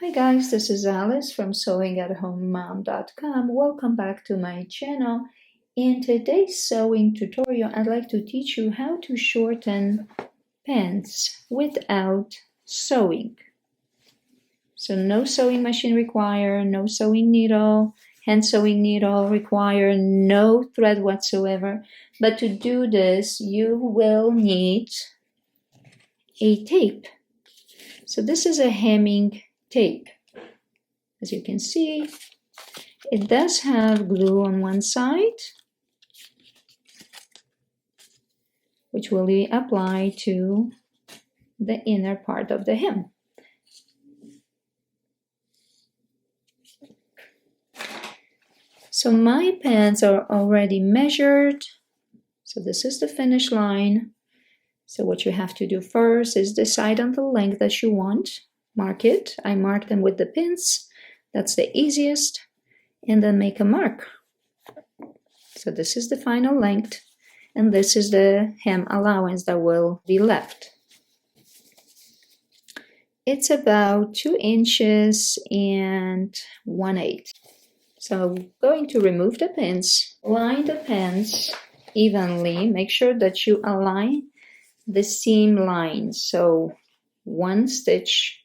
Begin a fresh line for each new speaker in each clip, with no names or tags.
Hi guys, this is Alice from sewingathomemom.com. Welcome back to my channel. In today's sewing tutorial, I'd like to teach you how to shorten pants without sewing. So no sewing machine required, no sewing needle, hand sewing needle required, no thread whatsoever. But to do this, you will need a tape. So this is a hemming tape. As you can see, it does have glue on one side, which will be applied to the inner part of the hem. So my pants are already measured. So this is the finish line. So what you have to do first is decide on the length that you want. Mark it. I mark them with the pins. That's the easiest. And then make a mark. So this is the final length. And this is the hem allowance that will be left. It's about 2 inches and 1/8. So I'm going to remove the pins. Line the pants evenly. Make sure that you align the seam lines. So one stitch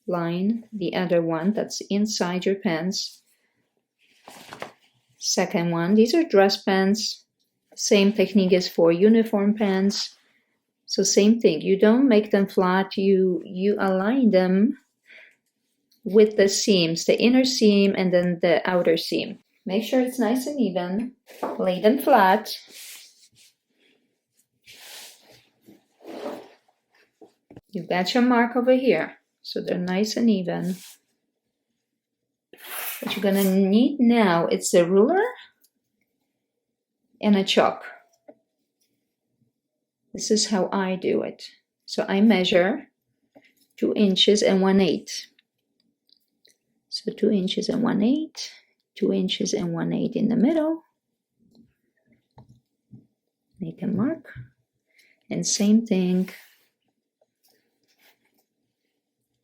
line, the other one that's inside your pants. Second one, these are dress pants. Same technique as for uniform pants. So same thing, you don't make them flat, you align them with the seams, the inner seam and then the outer seam. Make sure it's nice and even. Lay them flat. You've got your mark over here, so they're nice and even. What you're gonna need now, it's a ruler and a chalk. This is how I do it. So I measure 2 inches and 1/8. So 2 inches and 1/8, 2 inches and 1/8 in the middle. Make a mark. And same thing.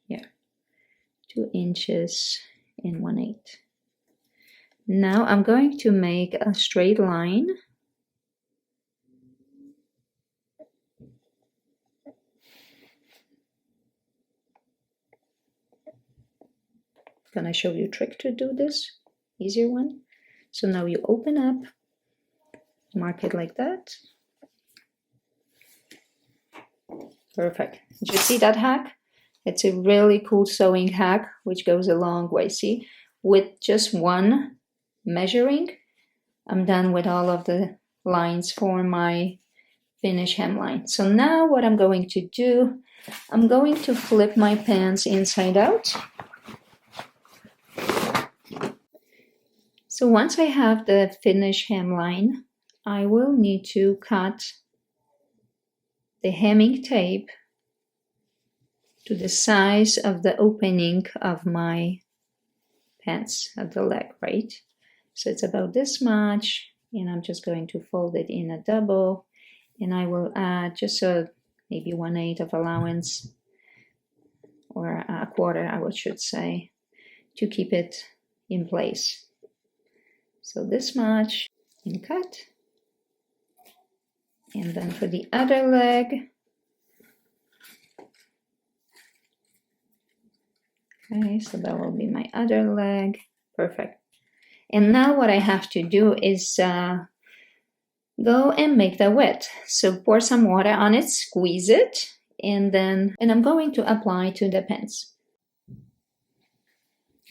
Yeah, 2 inches and 1/8. Now I'm going to make a straight line. I'm gonna show you a trick to do this, easier one. So now you open up, mark it like that. Perfect. Did you see that hack? It's a really cool sewing hack, which goes a long way. See, with just one measuring, I'm done with all of the lines for my finish hemline. So now what I'm going to do, I'm going to flip my pants inside out. So once I have the finish hemline, I will need to cut the hemming tape to the size of the opening of my pants, of the leg, right? So it's about this much, and I'm just going to fold it in a double, and I will add just maybe 1/8 of allowance, or a quarter, I should say, to keep it in place. So this much, and cut. And then for the other leg, okay, so that will be my other leg. Perfect. And now what I have to do is go and make that wet. So pour some water on it, squeeze it, and I'm going to apply to the pants.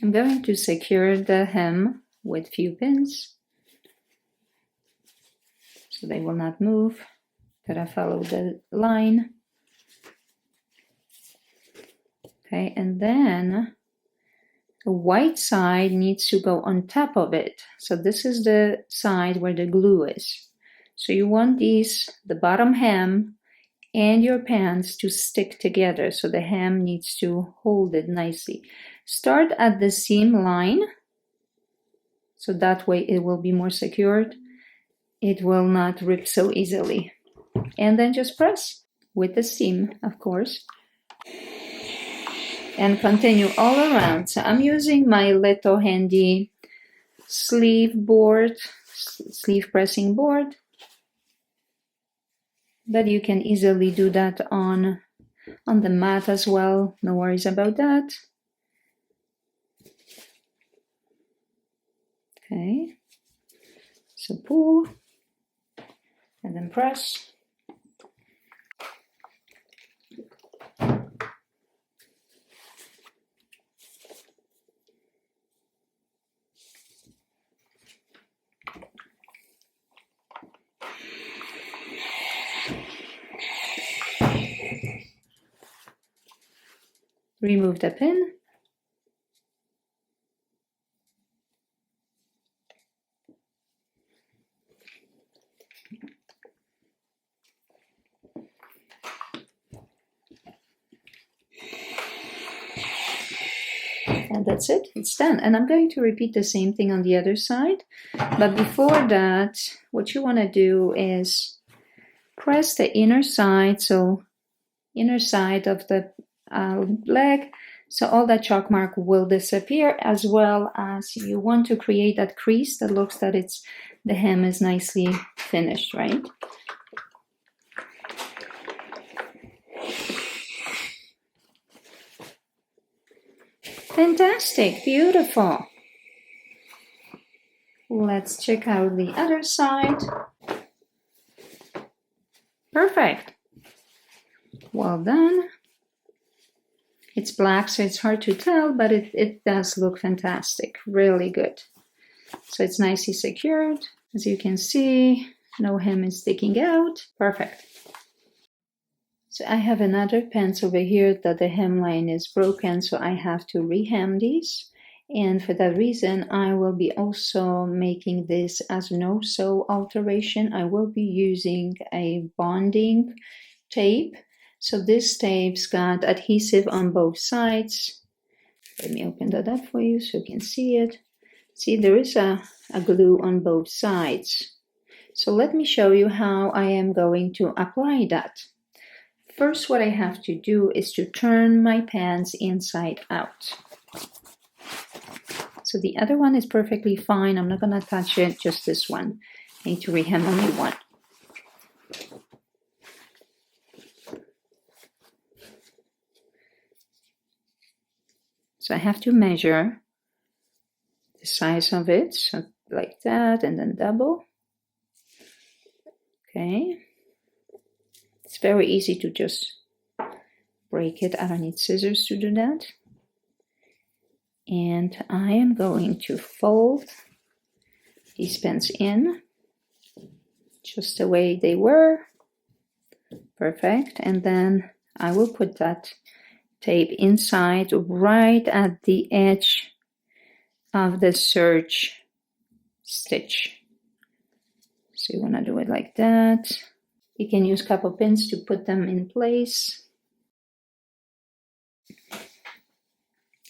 I'm going to secure the hem with few pins so they will not move. Gotta follow the line. Okay, and then the white side needs to go on top of it. So this is the side where the glue is. So you want the bottom hem and your pants to stick together. So the hem needs to hold it nicely. Start at the seam line. So that way it will be more secured. It will not rip so easily. And then just press with the seam, of course. and continue all around. So I'm using my little handy sleeve pressing board, but you can easily do that on the mat as well. No worries about that. Okay, so pull and then press. Remove the pin. And that's it, it's done. And I'm going to repeat the same thing on the other side. But before that, what you want to do is press the inner side, so inner side of the leg, so all that chalk mark will disappear, as well as you want to create that crease that looks that the hem is nicely finished, right? Fantastic, beautiful. Let's check out the other side. Perfect. Well done. It's black, so it's hard to tell, but it does look fantastic. Really good. So it's nicely secured. As you can see, no hem is sticking out. Perfect. So I have another pants over here that the hemline is broken, so I have to rehem these. And for that reason, I will be also making this as no sew alteration. I will be using a bonding tape. So this tape's got adhesive on both sides. Let me open that up for you so you can see it. See, there is a glue on both sides. So let me show you how I am going to apply that. First, what I have to do is to turn my pants inside out. So the other one is perfectly fine. I'm not going to touch it, just this one. I need to rehem only one. So I have to measure the size of it, so like that, and then double. Okay. It's very easy to just break it. I don't need scissors to do that. And I am going to fold these pants in just the way they were. Perfect. And then I will put that tape inside right at the edge of the serge stitch. So you want to do it like that. You can use a couple pins to put them in place.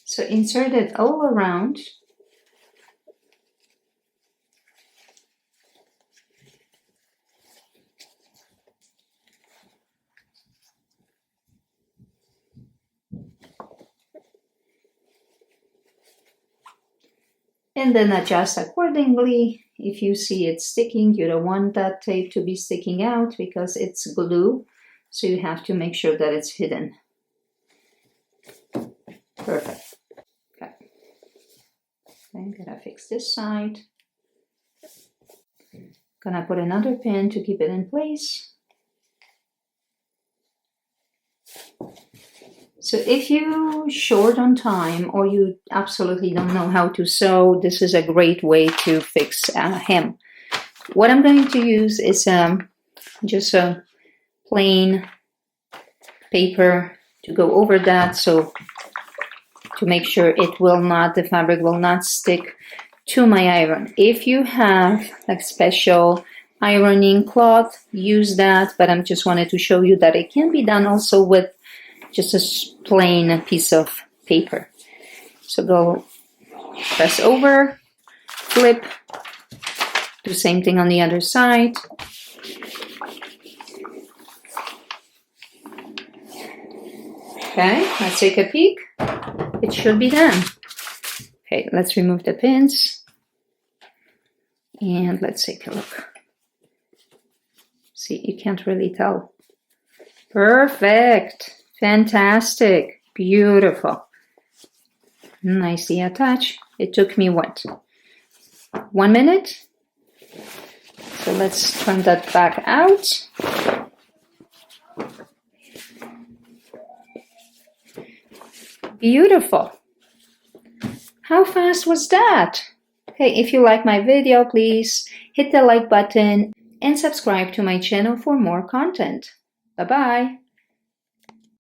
So insert it all around. And then adjust accordingly. If you see it sticking, you don't want that tape to be sticking out because it's glue. So you have to make sure that it's hidden. Perfect. Okay. I'm gonna fix this side. Gonna put another pin to keep it in place. So if you're short on time or you absolutely don't know how to sew, this is a great way to fix a hem. What I'm going to use is just a plain paper to go over that, so to make sure the fabric will not stick to my iron. If you have like special ironing cloth, use that, but I just wanted to show you that it can be done also with just a plain piece of paper. So go press over, flip, do the same thing on the other side. Okay, let's take a peek. It should be done. Okay, let's remove the pins. And let's take a look. See, you can't really tell. Perfect. Fantastic. Beautiful. Nicely attached. It took me what? 1 minute? So let's turn that back out. Beautiful. How fast was that? Hey, if you like my video, please hit the like button and subscribe to my channel for more content. Bye-bye.